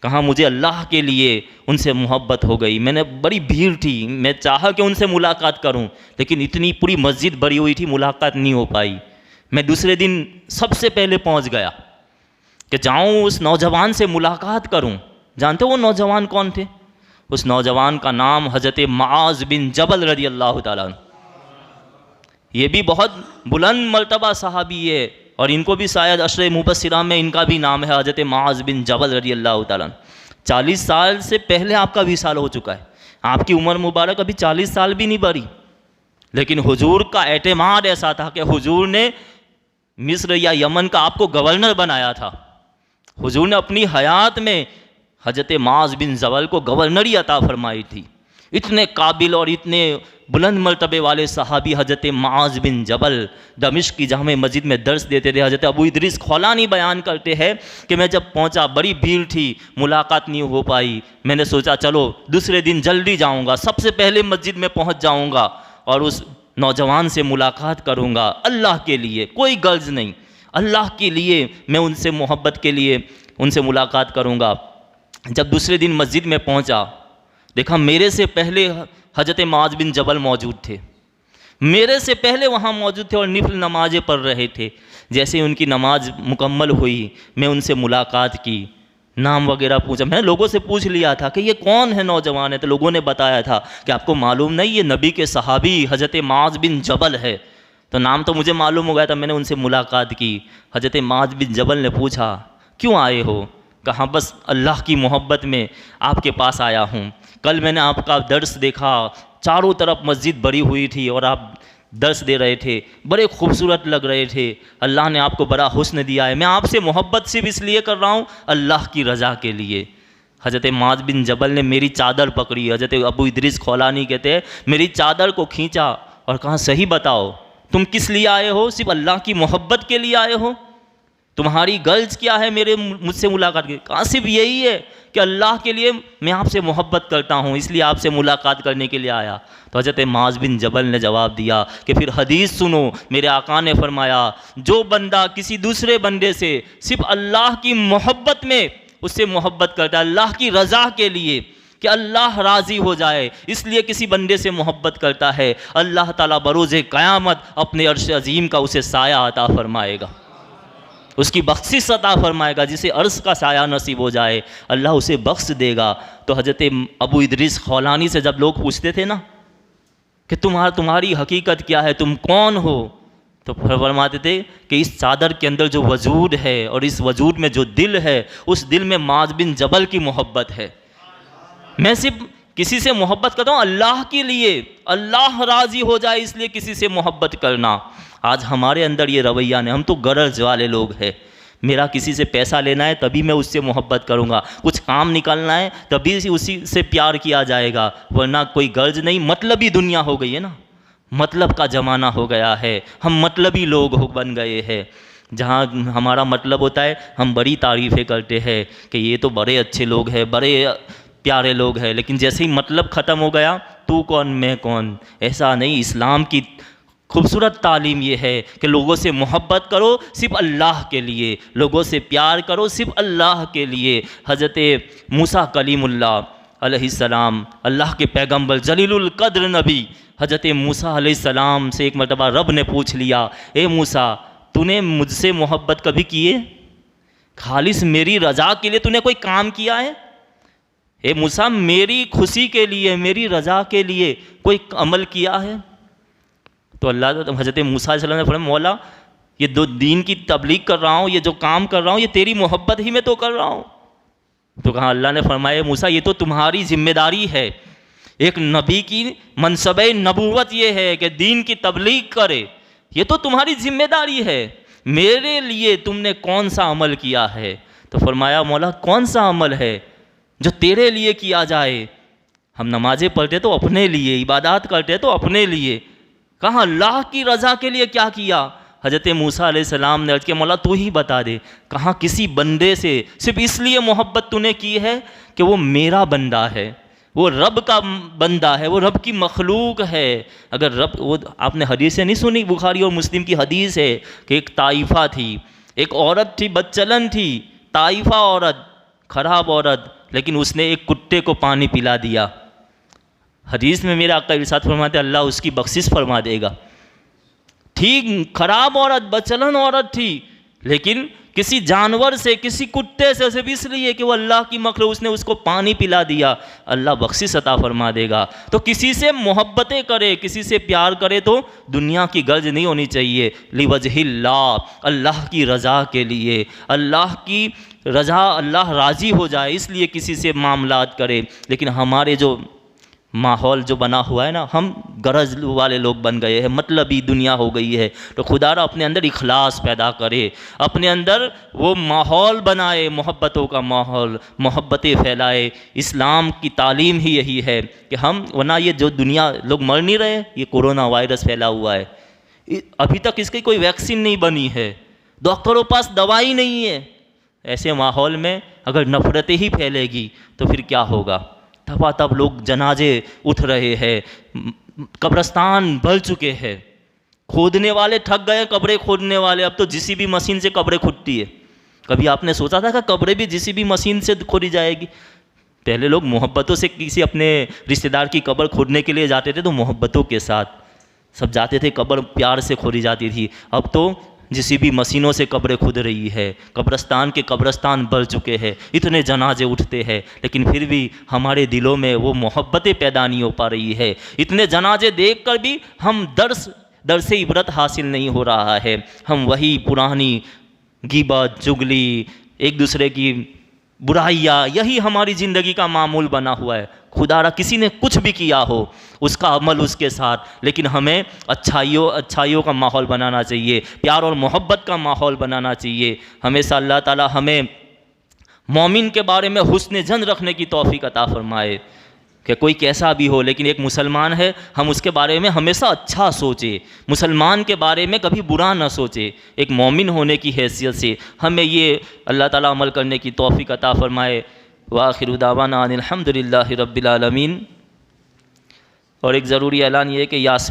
कहाँ मुझे अल्लाह के लिए उनसे मोहब्बत हो गई। मैंने बड़ी भीड़ थी, मैं चाहा कि उनसे मुलाकात करूं, लेकिन इतनी पूरी मस्जिद भरी हुई थी, मुलाकात नहीं हो पाई। मैं दूसरे दिन सबसे पहले पहुंच गया कि जाऊं उस नौजवान से मुलाकात करूं। जानते हो वो नौजवान कौन थे? उस नौजवान का नाम हज़रत मुआज़ बिन जबल रदी अल्लाह ताला। ये भी बहुत बुलंद मर्तबा सहाबी है, और इनको भी शायद अशरे मुबस्सिरा में इनका भी नाम है हज़रत मुआज़ बिन जबल रदी अल्लाह ताला। 40 साल से पहले आपका विसाल हो चुका है, आपकी उम्र मुबारक अभी 40 साल भी नहीं भरी, लेकिन हुजूर का एतमाद ऐसा था कि हुजूर ने मिस्र या यमन का आपको गवर्नर बनाया था। हुजूर ने अपनी हयात में हज़रत मुआज़ बिन जबल को गवर्नरी अता फरमाई थी। इतने काबिल और इतने बुलंद मर्तबे वाले सहाबी हज़रत मुआज़ बिन जबल दमिश्क की जामे मस्जिद में दर्स देते थे। हज़रत अबू इदरीस खौलानी बयान करते हैं कि मैं जब पहुंचा बड़ी भीड़ थी, मुलाकात नहीं हो पाई। मैंने सोचा चलो दूसरे दिन जल्दी जाऊंगा, सबसे पहले मस्जिद में पहुंच जाऊंगा और उस नौजवान से मुलाकात करूंगा अल्लाह के लिए, कोई गर्ज नहीं, अल्लाह के लिए मैं उनसे मोहब्बत के लिए उनसे मुलाकात करूंगा। जब दूसरे दिन मस्जिद में पहुंचा, देखा मेरे से पहले हज़रत मुआज़ बिन जबल मौजूद थे, मेरे से पहले वहाँ मौजूद थे और निफल नमाज़ें पढ़ रहे थे। जैसे ही उनकी नमाज मुकम्मल हुई, मैं उनसे मुलाकात की, नाम वगैरह पूछा। मैंने लोगों से पूछ लिया था कि ये कौन है नौजवान है, तो लोगों ने बताया था कि आपको मालूम नहीं ये नबी के सहाबी हज़रत मुआज़ बिन जबल है। तो नाम तो मुझे मालूम हो गया था, मैंने उनसे मुलाकात की। हज़रत मुआज़ बिन जबल ने पूछा क्यों आए हो? कहा बस अल्लाह की मोहब्बत में आपके पास आया हूँ। कल मैंने आपका दर्स देखा, चारों तरफ मस्जिद भरी हुई थी और आप दर्स दे रहे थे, बड़े खूबसूरत लग रहे थे। अल्लाह ने आपको बड़ा हुस्न दिया है। मैं आपसे मोहब्बत सिर्फ इसलिए कर रहा हूँ अल्लाह की रज़ा के लिए। हज़रत मुआज़ बिन जबल ने मेरी चादर पकड़ी, हज़रत अबू इदरीस खौलानी कहते हैं, मेरी चादर को खींचा और कहा सही बताओ तुम किस लिए आए हो? सिर्फ अल्लाह की मोहब्बत के लिए आए हो? तुम्हारी गर्ज क्या है मुझसे मुलाकात की? कहाँ सिर्फ यही है कि अल्लाह के लिए मैं आपसे मोहब्बत करता हूँ, इसलिए आपसे मुलाकात करने के लिए आया। तो हज़रत मुआज़ बिन जबल ने जवाब दिया कि फिर हदीस सुनो, मेरे आका ने फरमाया जो बंदा किसी दूसरे बंदे से सिर्फ अल्लाह की मोहब्बत में उससे मोहब्बत करता है, अल्लाह की रज़ा के लिए कि अल्लाह राज़ी हो जाए इसलिए किसी बंदे से मोहब्बत करता है, अल्लाह ताला बरोज़े क़यामत अपने अर्श अज़ीम का उसे साया अता फरमाएगा, उसकी बख्शिश अता फरमाएगा। जिसे अर्श का साया नसीब हो जाए अल्लाह उसे बख्श देगा। तो हज़रत अबू इदरीस खौलानी से जब लोग पूछते थे ना कि तुम्हारी हकीकत क्या है, तुम कौन हो, तो फरमाते थे कि इस चादर के अंदर जो वजूद है और इस वजूद में जो दिल है, उस दिल में मुआज़ बिन जबल की मोहब्बत है। मैं सिर्फ किसी से मोहब्बत करता हूँ अल्लाह के लिए, अल्लाह राज़ी हो जाए इसलिए किसी से मोहब्बत करना। आज हमारे अंदर ये रवैया नहीं, हम तो गरज वाले लोग हैं। मेरा किसी से पैसा लेना है तभी मैं उससे मोहब्बत करूँगा, कुछ काम निकालना है तभी उसी से प्यार किया जाएगा, वरना कोई गर्ज नहीं। मतलबी दुनिया हो गई है ना, मतलब का ज़माना हो गया है, हम मतलबी लोग बन गए हैं। जहाँ हमारा मतलब होता है हम बड़ी तारीफ़ें करते हैं कि ये तो बड़े अच्छे लोग हैं, बड़े प्यारे लोग हैं, लेकिन जैसे ही मतलब ख़त्म हो गया तू कौन मैं कौन। ऐसा नहीं, इस्लाम की खूबसूरत तालीम ये है कि लोगों से मोहब्बत करो सिर्फ अल्लाह के लिए, लोगों से प्यार करो सिर्फ अल्लाह के लिए। हज़रत मूसा कलीमुल्लाह अलैहिस्सलाम, अल्लाह के पैगंबर जलीलुल कद्र नबी हज़रत मूसा अलैहिस्सलाम से एक मरतबा रब ने पूछ लिया, ए मूसा तूने मुझसे मोहब्बत कभी की है? खालिस मेरी रज़ा के लिए तूने कोई काम किया है? ए मूसा मेरी खुशी के लिए, मेरी रज़ा के लिए कोई अमल किया है? तो अल्लाह हज़रत मूसा अलैहिस्सलाम ने फरमाया मौला ये दो दीन की तबलीग कर रहा हूँ, ये जो काम कर रहा हूँ ये तेरी मोहब्बत ही में तो कर रहा हूँ। तो कहा अल्लाह ने फरमाया मूसा ये तो तुम्हारी जिम्मेदारी है, एक नबी की मनसबे नबूवत ये है कि दीन की तबलीग करे, ये तो तुम्हारी जिम्मेदारी है। मेरे लिए तुमने कौन सा अमल किया है? तो फरमाया मौला कौन सा अमल है जो तेरे लिए किया जाए? हम नमाज़ें पढ़ते तो अपने लिए, इबादत करते तो अपने लिए, कहा अल्लाह की रज़ा के लिए क्या किया? हज़रत मूसा अलैहिस्सलाम ने अर्ज़ किया मौला तू ही बता दे। कहा किसी बंदे से सिर्फ इसलिए मोहब्बत तूने की है कि वो मेरा बंदा है, वो रब का बंदा है, वो रब की मखलूक है। अगर रब, वो आपने हदीसें नहीं सुनी, बुखारी और मुस्लिम की हदीस है कि एक ताइफ़ा थी, एक औरत थी, बदचलन थी, ताइफ़ा औरत, ख़राब औरत, लेकिन उसने एक कुत्ते को पानी पिला दिया। हदीस में मेरे आका इरशाद फरमाते अल्लाह उसकी बख्शिश फरमा देगा। ठीक खराब औरत, बदचलन औरत थी, लेकिन किसी जानवर से, किसी कुत्ते से सिर्फ इसलिए कि वो अल्लाह की मखलूक, उसने उसको पानी पिला दिया, अल्लाह बख्शिश अता फरमा देगा। तो किसी से मोहब्बतें करे, किसी से प्यार करे तो दुनिया की गर्ज नहीं होनी चाहिए, लिवजहिल्लाह, अल्लाह की रज़ा के लिए, अल्लाह की रज़ा, अल्लाह राज़ी हो जाए इसलिए किसी से मामलात करे। लेकिन हमारे जो माहौल जो बना हुआ है ना, हम गरज वाले लोग बन गए हैं, मतलबी दुनिया हो गई है। तो खुदारा अपने अंदर इखलास पैदा करे, अपने अंदर वो माहौल बनाए, मोहब्बतों का माहौल, मोहब्बतें फैलाए। इस्लाम की तालीम ही यही है कि हम, वरना ये जो दुनिया लोग मर नहीं रहे, ये कोरोना वायरस फैला हुआ है, अभी तक इसकी कोई वैक्सीन नहीं बनी है, डॉक्टरों पास दवाई नहीं है। ऐसे माहौल में अगर नफ़रतें ही फैलेगी तो फिर क्या होगा। तब लोग जनाजे उठ रहे हैं, कब्रस्तान भर चुके हैं, खोदने वाले थक गए, कब्रें खोदने वाले, अब तो जेसीबी मशीन से कब्रें खुदती है। कभी आपने सोचा था कि कब्रें भी जेसीबी मशीन से खोदी जाएगी? पहले लोग मोहब्बतों से किसी अपने रिश्तेदार की कब्र खोदने के लिए जाते थे, तो मोहब्बतों के साथ सब जाते थे, कब्र प्यार से खोदी जाती थी। अब तो जेसीबी मशीनों से कब्रें खुद रही है, कब्रस्तान के कब्रस्तान भर चुके हैं, इतने जनाजे उठते हैं, लेकिन फिर भी हमारे दिलों में वो मोहब्बतें पैदा नहीं हो पा रही है। इतने जनाजे देखकर भी हम दर से इबरत हासिल नहीं हो रहा है। हम वही पुरानी गिबत, चुगली, एक दूसरे की बुराइयाँ, यही हमारी ज़िंदगी का मामूल बना हुआ है। खुदारा किसी ने कुछ भी किया हो, उसका अमल उसके साथ, लेकिन हमें अच्छाइयों का माहौल बनाना चाहिए, प्यार और मोहब्बत का माहौल बनाना चाहिए। हमेशा अल्लाह ताला हमें मोमिन के बारे में हुस्न जन रखने की तौफीक अता फरमाए कि कोई कैसा भी हो, लेकिन एक मुसलमान है, हम उसके बारे में हमेशा अच्छा सोचें, मुसलमान के बारे में कभी बुरा ना सोचें। एक मोमिन होने की हैसियत से हमें ये अल्लाह ताला अमल करने की तौफीक अता फरमाए। वाखिरु दावाना अनिल हम्दुलिल्लाहि रब्बिल आलमीन। और एक ज़रूरी ऐलान ये है कि यास्मीन